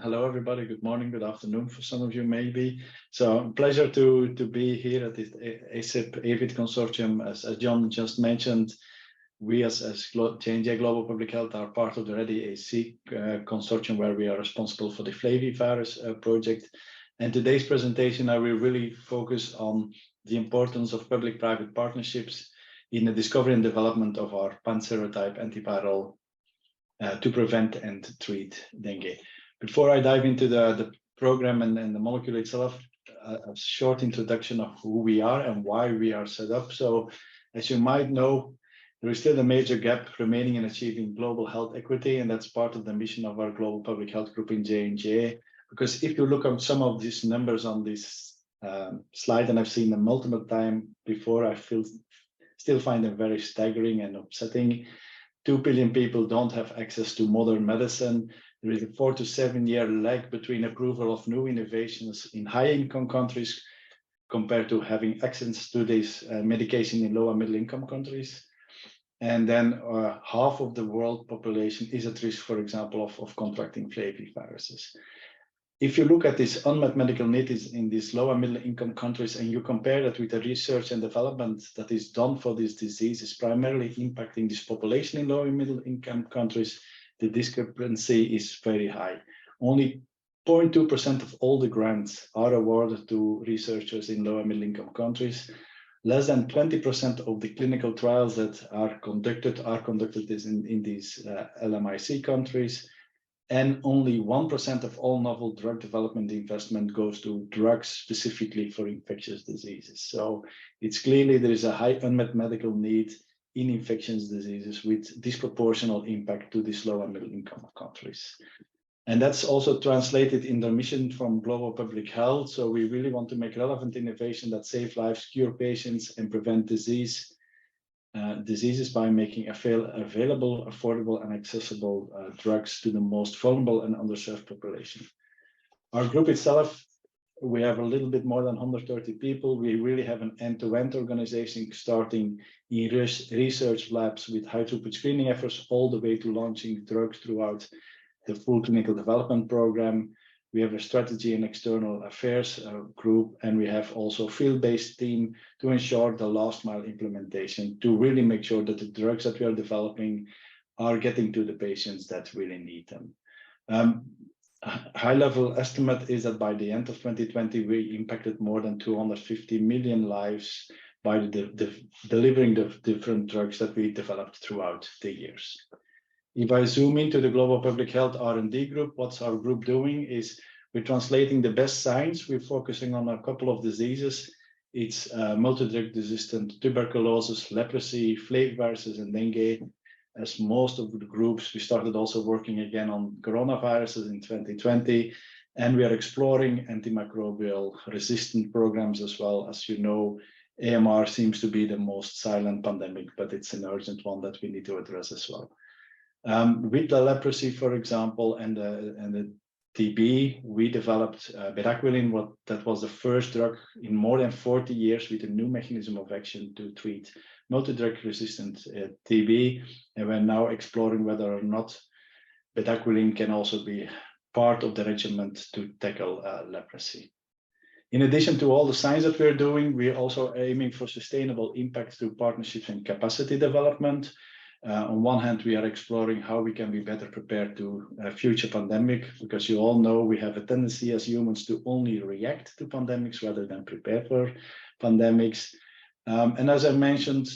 Hello, everybody. Good morning, good afternoon for some of you, maybe. So pleasure to be here at this ACIP AViDD consortium. As John just mentioned, we as J&J Global Public Health are part of the ReadyAC consortium, where we are responsible for the flavivirus project. And today's presentation, I will really focus on the importance of public-private partnerships in the discovery and development of our pan-serotype antiviral to prevent and treat dengue. Before I dive into the program and the molecule itself, a short introduction of who we are and why we are set up. So, as you might know, there is still a major gap remaining in achieving global health equity, and that's part of the mission of our Global Public Health Group in J&J. Because if you look at some of these numbers on this slide, and I've seen them multiple times before, I still find them very staggering and upsetting. 2 billion people don't have access to modern medicine. There is a 4 to 7 year lag between approval of new innovations in high-income countries compared to having access to this medication in low and middle-income countries. And then half of the world population is at risk, for example, of contracting flaviviruses. If you look at this unmet medical need in these low and middle-income countries, and you compare that with the research and development that is done for this disease, is primarily impacting this population in low and middle-income countries, the discrepancy is very high. Only 0.2% of all the grants are awarded to researchers in low and middle-income countries. Less than 20% of the clinical trials that are conducted in these LMIC countries. And only 1% of all novel drug development investment goes to drugs specifically for infectious diseases. So it's clearly there is a high unmet medical need in infectious diseases with disproportional impact to these low and middle income countries. And that's also translated in the mission from Global Public Health. So we really want to make relevant innovation that save lives, cure patients, and prevent diseases by making available, affordable, and accessible drugs to the most vulnerable and underserved population. Our group itself, we have a little bit more than 130 people. We really have an end-to-end organization starting in research labs with high-throughput screening efforts all the way to launching drugs throughout the full clinical development program. We have a strategy and external affairs group, and we have also a field-based team to ensure the last mile implementation to really make sure that the drugs that we are developing are getting to the patients that really need them. High-level estimate is that by the end of 2020, we impacted more than 250 million lives by delivering the different drugs that we developed throughout the years. If I zoom into the Global Public Health R&D group, what's our group doing is we're translating the best science. We're focusing on a couple of diseases. It's multi-drug resistant tuberculosis, leprosy, flaviviruses, and dengue. As most of the groups, we started also working again on coronaviruses in 2020, and we are exploring antimicrobial resistant programs as well. As you know, AMR seems to be the most silent pandemic, but it's an urgent one that we need to address as well. With the leprosy, for example, and the TB, we developed bedaquiline, that was the first drug in more than 40 years with a new mechanism of action to treat multi-drug resistant TB. And we're now exploring whether or not bedaquiline can also be part of the regimen to tackle leprosy. In addition to all the science that we're doing, we're also aiming for sustainable impact through partnerships and capacity development. On one hand, we are exploring how we can be better prepared to a future pandemic, because you all know we have a tendency as humans to only react to pandemics rather than prepare for pandemics. And as I mentioned,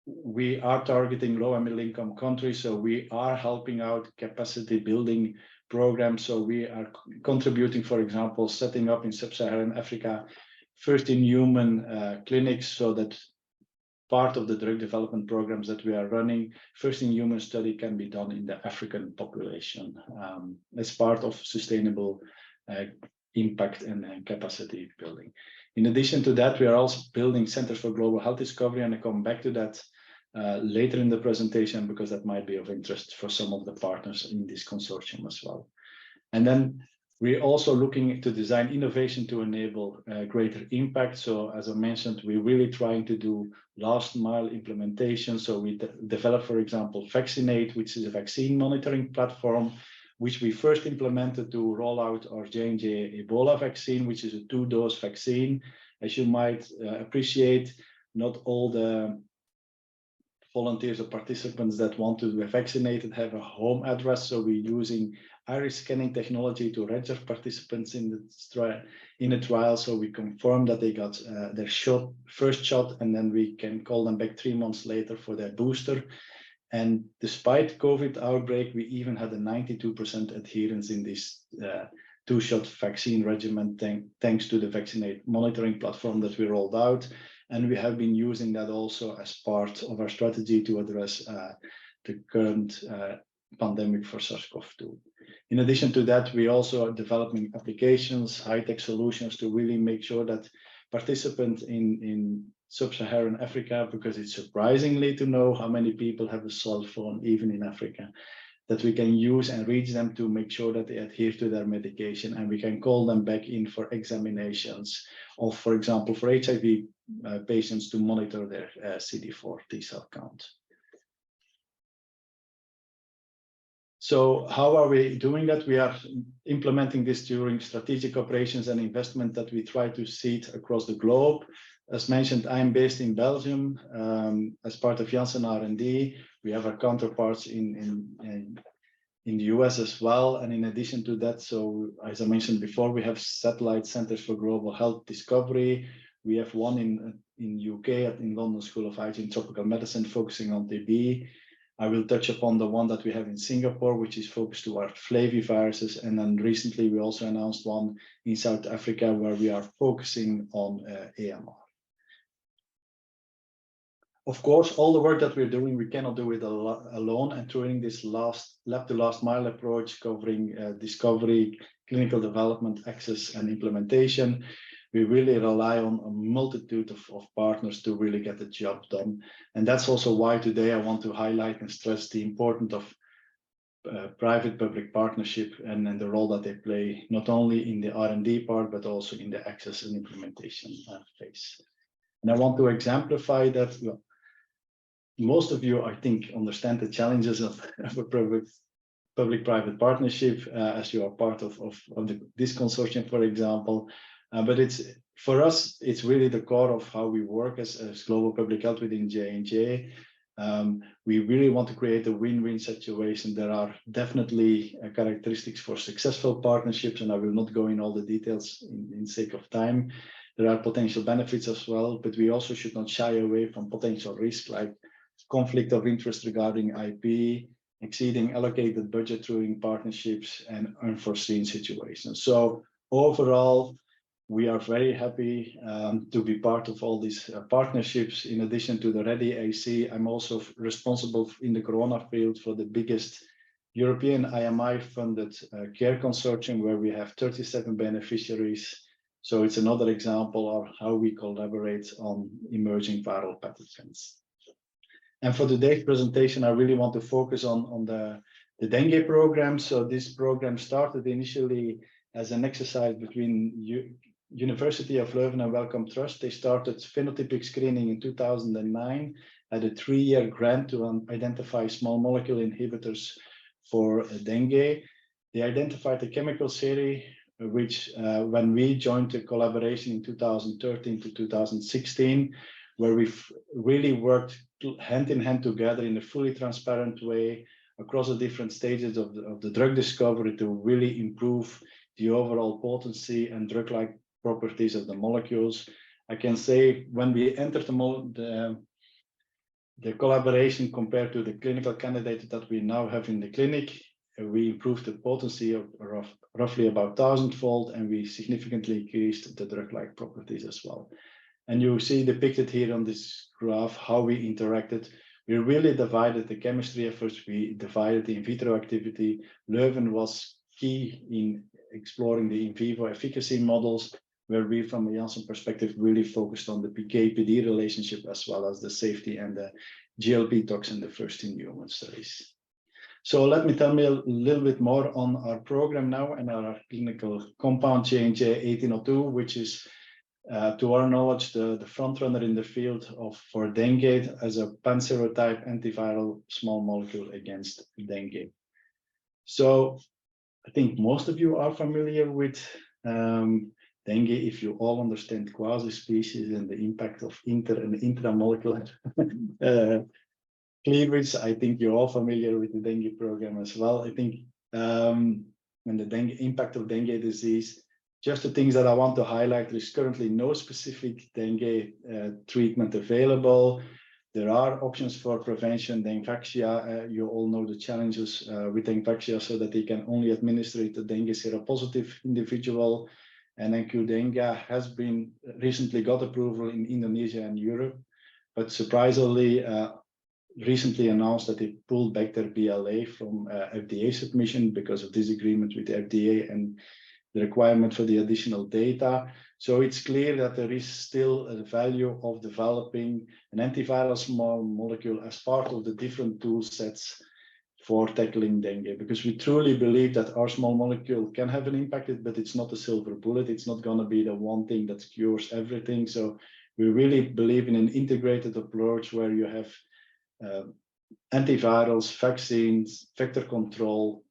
we are targeting low and middle income countries, so we are helping out capacity building programs. So we are contributing, for example, setting up in sub-Saharan Africa first in human clinics, so that part of the drug development programs that we are running, first in human study can be done in the African population as part of sustainable impact and capacity building. In addition to that, we are also building centers for global health discovery, and I come back to that later in the presentation, because that might be of interest for some of the partners in this consortium as well. And then we're also looking to design innovation to enable greater impact. So as I mentioned, we're really trying to do last mile implementation. So we develop, for example, Vaccinate, which is a vaccine monitoring platform, which we first implemented to roll out our J&J Ebola vaccine, which is a 2-dose vaccine. As you might appreciate, not all the volunteers or participants that want to be vaccinated have a home address, so we're using iris scanning technology to register participants in the trial, so we confirm that they got their first shot, and then we can call them back 3 months later for their booster. And despite COVID outbreak, we even had a 92% adherence in this 2-shot vaccine regimen, thanks to the vaccinate monitoring platform that we rolled out. And we have been using that also as part of our strategy to address the current pandemic for SARS-CoV-2. In addition to that, we also are developing applications, high-tech solutions to really make sure that participants in sub-Saharan Africa, because it's surprisingly to know how many people have a cell phone, even in Africa, that we can use and reach them to make sure that they adhere to their medication, and we can call them back in for examinations, or for example, for HIV patients to monitor their CD4 T cell count. So how are we doing that? We are implementing this during strategic operations and investment that we try to seed across the globe. As mentioned, I'm based in Belgium as part of Janssen R&D. We have our counterparts in the US as well. And in addition to that, so as I mentioned before, we have satellite centers for global health discovery. We have one in UK in London School of Hygiene Tropical Medicine focusing on TB. I will touch upon the one that we have in Singapore, which is focused toward flaviviruses. And then recently we also announced one in South Africa where we are focusing on AMR. Of course, all the work that we're doing, we cannot do it alone. And during this lab to last mile approach covering discovery, clinical development, access, and implementation, we really rely on a multitude of partners to really get the job done. And that's also why today I want to highlight and stress the importance of private-public partnership and the role that they play, not only in the R&D part, but also in the access and implementation phase. And I want to exemplify that. Well, most of you, I think, understand the challenges of a public-private partnership as you are part of this consortium, for example. But for us, it's really the core of how we work as global public health within J&J. We really want to create a win-win situation. There are definitely characteristics for successful partnerships, and I will not go in all the details in sake of time. There are potential benefits as well, but we also should not shy away from potential risk like conflict of interest regarding IP, exceeding allocated budget during partnerships, and unforeseen situations. So overall, we are very happy to be part of all these partnerships. In addition to the Ready AC, I'm also responsible in the corona field for the biggest European IMI-funded care consortium, where we have 37 beneficiaries. So it's another example of how we collaborate on emerging viral pathogens. And for today's presentation, I really want to focus on the dengue program. So this program started initially as an exercise between University of Leuven and Wellcome Trust. They started phenotypic screening in 2009, had a 3-year grant to identify small molecule inhibitors for dengue. They identified a chemical series, which when we joined the collaboration in 2013 to 2016, where we've really worked hand in hand together in a fully transparent way across the different stages of the drug discovery to really improve the overall potency and drug-like properties of the molecules. I can say when we entered the collaboration compared to the clinical candidate that we now have in the clinic, we improved the potency of roughly about 1,000-fold, and we significantly increased the drug-like properties as well. And you see depicted here on this graph how we interacted. We really divided the chemistry efforts, we divided the in vitro activity. Leuven was key in exploring the in vivo efficacy models, where we, from a Janssen perspective, really focused on the PK-PD relationship, as well as the safety and the GLP tox in the first in human studies. So let me tell me a little bit more on our program now and our clinical compound J&J-1802, which is, to our knowledge, the front runner in the field for dengue as a pan-serotype antiviral small molecule against dengue. So I think most of you are familiar with dengue if you all understand quasi-species and the impact of inter and intramolecular cleavage. I think you're all familiar with the dengue program as well. I think and the dengue impact of dengue disease. Just the things that I want to highlight, there is currently no specific dengue treatment available. There are options for prevention. The infection, you all know the challenges with infection, so that they can only administer it to dengue seropositive individual. And dengue has been recently got approval in Indonesia and Europe, but surprisingly, recently announced that they pulled back their BLA from FDA submission because of disagreement with the FDA and the requirement for the additional data. So it's clear that there is still a value of developing an antiviral small molecule as part of the different tool sets for tackling dengue, because we truly believe that our small molecule can have an impact, but it's not a silver bullet. It's not going to be the one thing that cures everything. So we really believe in an integrated approach where you have antivirals, vaccines, vector control,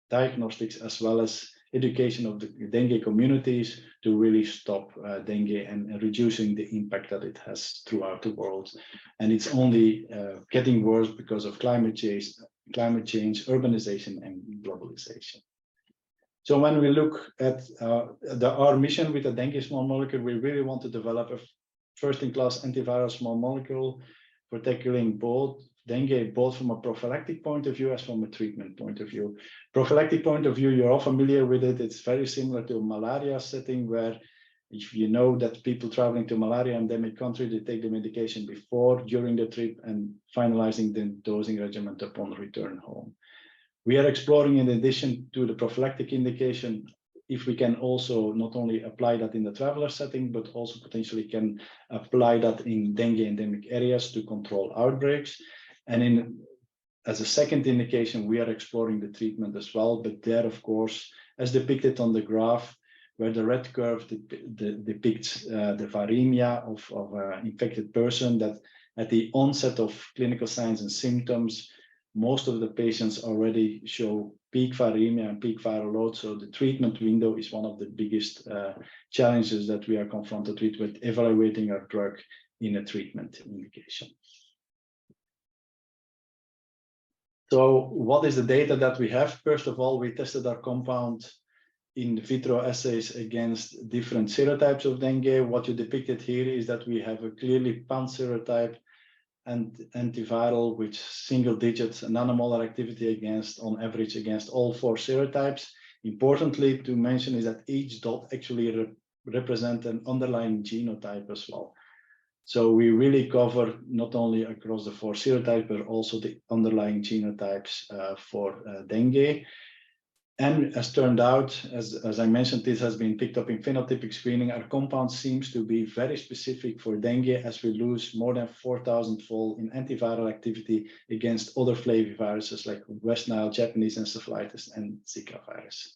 diagnostics, as well as education of the dengue communities to really stop dengue and reducing the impact that it has throughout the world. And it's only getting worse because of climate change, urbanization, and globalization. So when we look at our mission with the dengue small molecule, we really want to develop a first-in-class antiviral small molecule for tackling both dengue, both from a prophylactic point of view as from a treatment point of view. Prophylactic point of view, you're all familiar with it. It's very similar to a malaria setting, where if you know that people traveling to malaria endemic country, they take the medication before, during the trip, and finalizing the dosing regimen upon return home. We are exploring, in addition to the prophylactic indication, if we can also not only apply that in the traveler setting, but also potentially can apply that in dengue endemic areas to control outbreaks. And as a second indication, we are exploring the treatment as well. But there, of course, as depicted on the graph, where the red curve depicts the viremia of an infected person, that at the onset of clinical signs and symptoms, most of the patients already show peak viremia and peak viral load. So the treatment window is one of the biggest challenges that we are confronted with evaluating our drug in a treatment indication. So what is the data that we have? First of all, we tested our compound in vitro assays against different serotypes of dengue. What you depicted here is that we have a clearly pan-serotype and antiviral with single digits nanomolar activity against, on average, against all 4 serotypes. Importantly to mention is that each dot actually represents an underlying genotype as well. So we really cover not only across the 4 serotypes, but also the underlying genotypes for dengue. And as turned out, as I mentioned, this has been picked up in phenotypic screening. Our compound seems to be very specific for dengue, as we lose more than 4,000-fold in antiviral activity against other flaviviruses like West Nile, Japanese encephalitis, and Zika virus.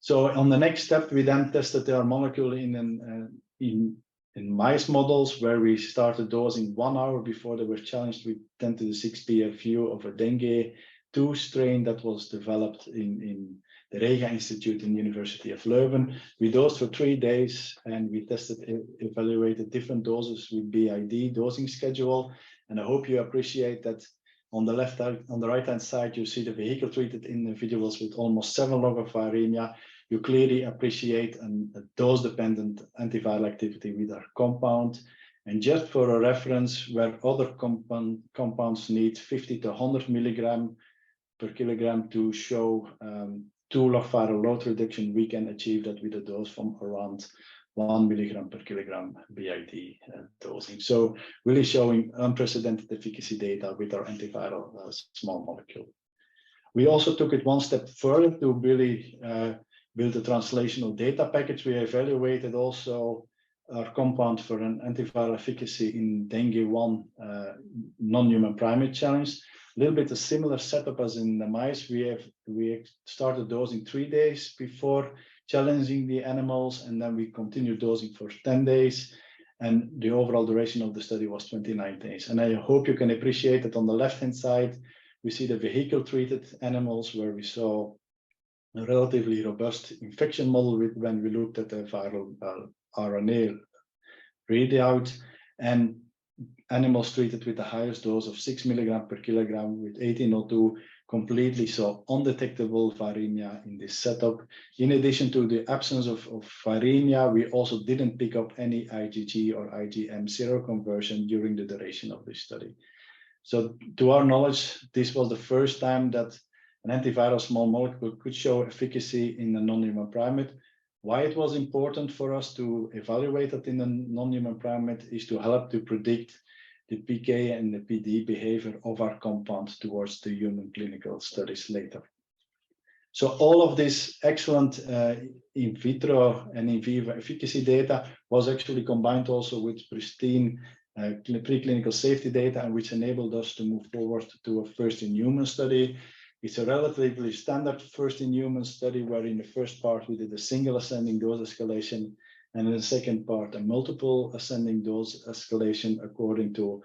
So on the next step, we then tested our molecule in mice models, where we started dosing 1 hour before they were challenged with 10 to the 6 PFU of a dengue 2 strain that was developed in the Rega Institute in the University of Leuven. We dosed for 3 days, and we evaluated different doses with BID dosing schedule. And I hope you appreciate that on the right-hand side, you see the vehicle-treated individuals with almost 7 log of viremia. You clearly appreciate a dose-dependent antiviral activity with our compound. And just for a reference, where other compounds need 50 to 100 milligram per kilogram to show 2 log viral load reduction, we can achieve that with a dose from around 1 milligram per kilogram BID dosing. So really showing unprecedented efficacy data with our antiviral small molecule. We also took it one step further to really build a translational data package. We evaluated also our compound for an antiviral efficacy in dengue 1 non-human primate challenge. A little bit a similar setup as in the mice. We started dosing 3 days before challenging the animals, and then we continued dosing for 10 days. And the overall duration of the study was 29 days. And I hope you can appreciate that on the left-hand side, We see the vehicle-treated animals where we saw a relatively robust infection model when we looked at the viral RNA readout, and animals treated with the highest dose of 6 milligrams per kilogram with 1802 completely saw undetectable viremia in this setup. In addition to the absence of viremia, we also didn't pick up any IgG or IgM seroconversion during the duration of this study. So to our knowledge, this was the first time that an antiviral small molecule could show efficacy in a non-human primate. Why it was important for us to evaluate it in a non-human primate is to help to predict the PK and the PD behavior of our compound towards the human clinical studies later. So all of this excellent in vitro and in vivo efficacy data was actually combined also with pristine preclinical safety data, and which enabled us to move forward to a first-in-human study. It's a relatively standard first-in-human study where in the first part we did a single ascending dose escalation, and in the second part a multiple ascending dose escalation according to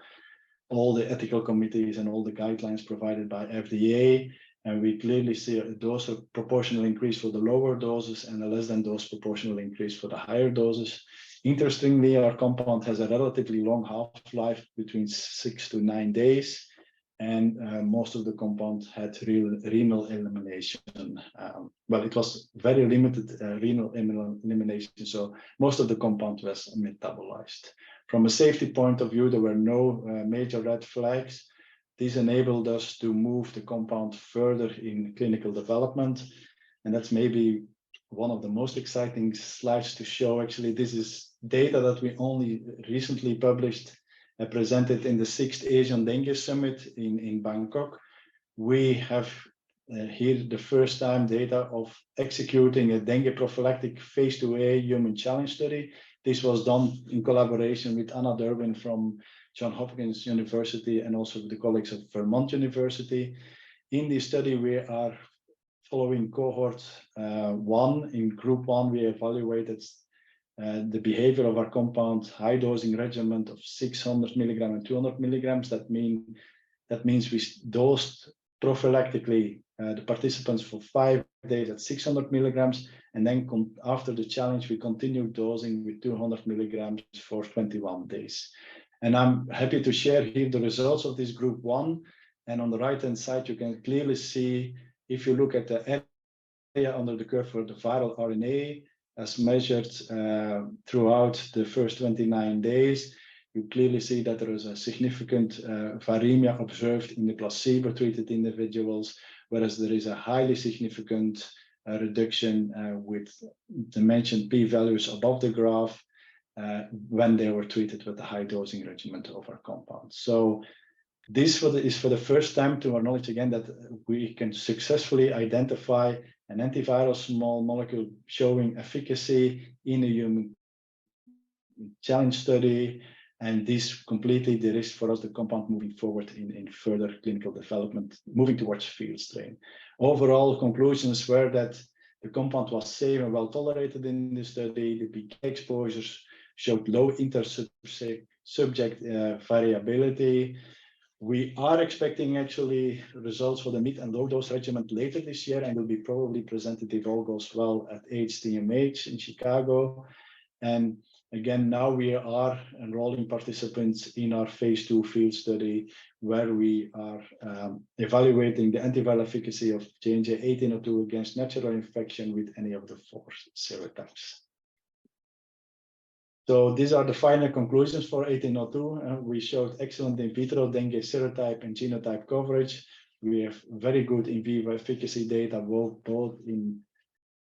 all the ethical committees and all the guidelines provided by FDA. And we clearly see a dose of proportional increase for the lower doses and a less than dose proportional increase for the higher doses. Interestingly, our compound has a relatively long half-life between 6 to 9 days. And most of the compound had renal elimination. Well, it was very limited renal elimination, so most of the compound was metabolized. From a safety point of view, there were no major red flags. This enabled us to move the compound further in clinical development, and that's maybe one of the most exciting slides to show. Actually, this is data that we only recently published, presented in the 6th Asian Dengue Summit in Bangkok. We have here the first time data of executing a dengue prophylactic phase 2A human challenge study. This was done in collaboration with Anna Durbin from Johns Hopkins University and also with the colleagues of Vermont University. In this study, we are following cohort 1. In group 1, we evaluated the behavior of our compound high dosing regimen of 600 milligrams and 200 milligrams. That means we dosed prophylactically the participants for 5 days at 600 milligrams, and then after the challenge we continued dosing with 200 milligrams for 21 days. And I'm happy to share here the results of this group 1. And on the right hand side you can clearly see, if you look at the area under the curve for the viral RNA as measured throughout the first 29 days, you clearly see that there is a significant viremia observed in the placebo-treated individuals, whereas there is a highly significant reduction with the mentioned p-values above the graph when they were treated with the high dosing regimen of our compound. So this is for the first time, to our knowledge again, that we can successfully identify an antiviral small molecule showing efficacy in a human challenge study, and this completely de-risks for us the compound moving forward in further clinical development, moving towards field strain. Overall conclusions were that the compound was safe and well tolerated in the study. The PK exposures showed low inter-subject variability. We are expecting actually results for the mid and low dose regimen later this year, and will be probably presented, if all goes well, at HTMH in Chicago. And again, now we are enrolling participants in our phase 2 field study, where we are evaluating the antiviral efficacy of JNJ-1802 against natural infection with any of the 4 serotypes. So these are the final conclusions for 1802. We showed excellent in vitro dengue serotype and genotype coverage. We have very good in vivo efficacy data, both in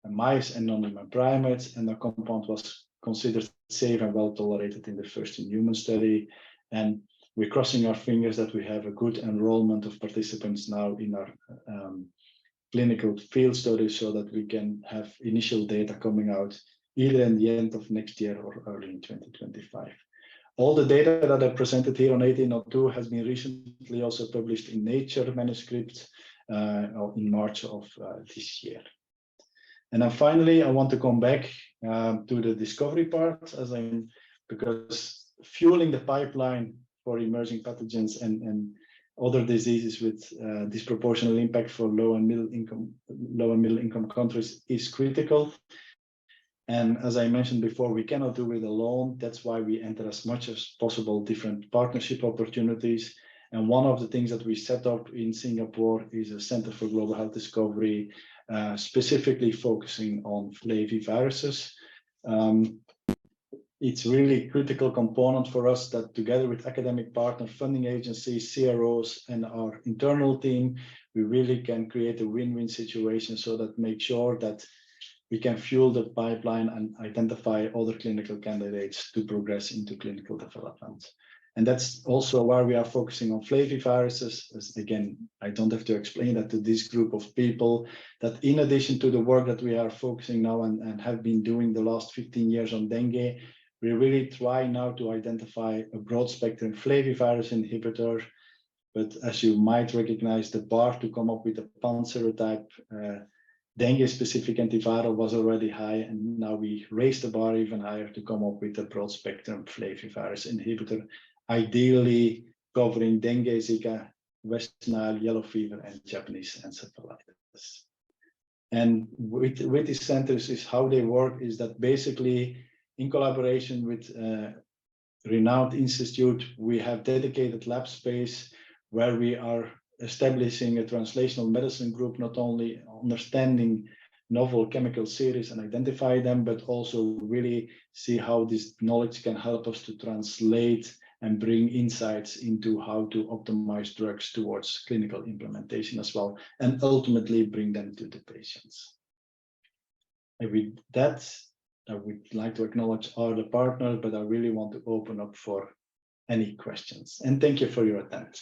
mice and non-human primates, and the compound was considered safe and well tolerated in the first-in-human study. And we're crossing our fingers that we have a good enrollment of participants now in our clinical field study, so that we can have initial data coming out either in the end of next year or early in 2025. All the data that I presented here on 1802 has been recently also published in Nature manuscript in March of this year. And then finally, I want to come back to the discovery part, because fueling the pipeline for emerging pathogens and other diseases with disproportionate impact for low and middle income countries is critical. And as I mentioned before, we cannot do it alone. That's why we enter as much as possible different partnership opportunities. And one of the things that we set up in Singapore is a Center for Global Health Discovery, specifically focusing on flaviviruses. It's really a critical component for us that together with academic partner, funding agencies, CROs, and our internal team, we really can create a win-win situation so that make sure that we can fuel the pipeline and identify other clinical candidates to progress into clinical development. And that's also why we are focusing on flaviviruses. As again, I don't have to explain that to this group of people, that in addition to the work that we are focusing now and have been doing the last 15 years on dengue, we really try now to identify a broad spectrum flavivirus inhibitor. But as you might recognize, the bar to come up with a pan-serotype dengue-specific antiviral was already high, and now we raised the bar even higher to come up with a broad-spectrum flavivirus inhibitor, ideally covering dengue, Zika, West Nile, yellow fever, and Japanese encephalitis. And with these centers, is how they work is that basically, in collaboration with renowned institute, we have dedicated lab space where we are establishing a translational medicine group, not only understanding novel chemical series and identify them, but also really see how this knowledge can help us to translate and bring insights into how to optimize drugs towards clinical implementation as well, and ultimately bring them to the patients. And with that, I would like to acknowledge all the partners, but I really want to open up for any questions. And thank you for your attention.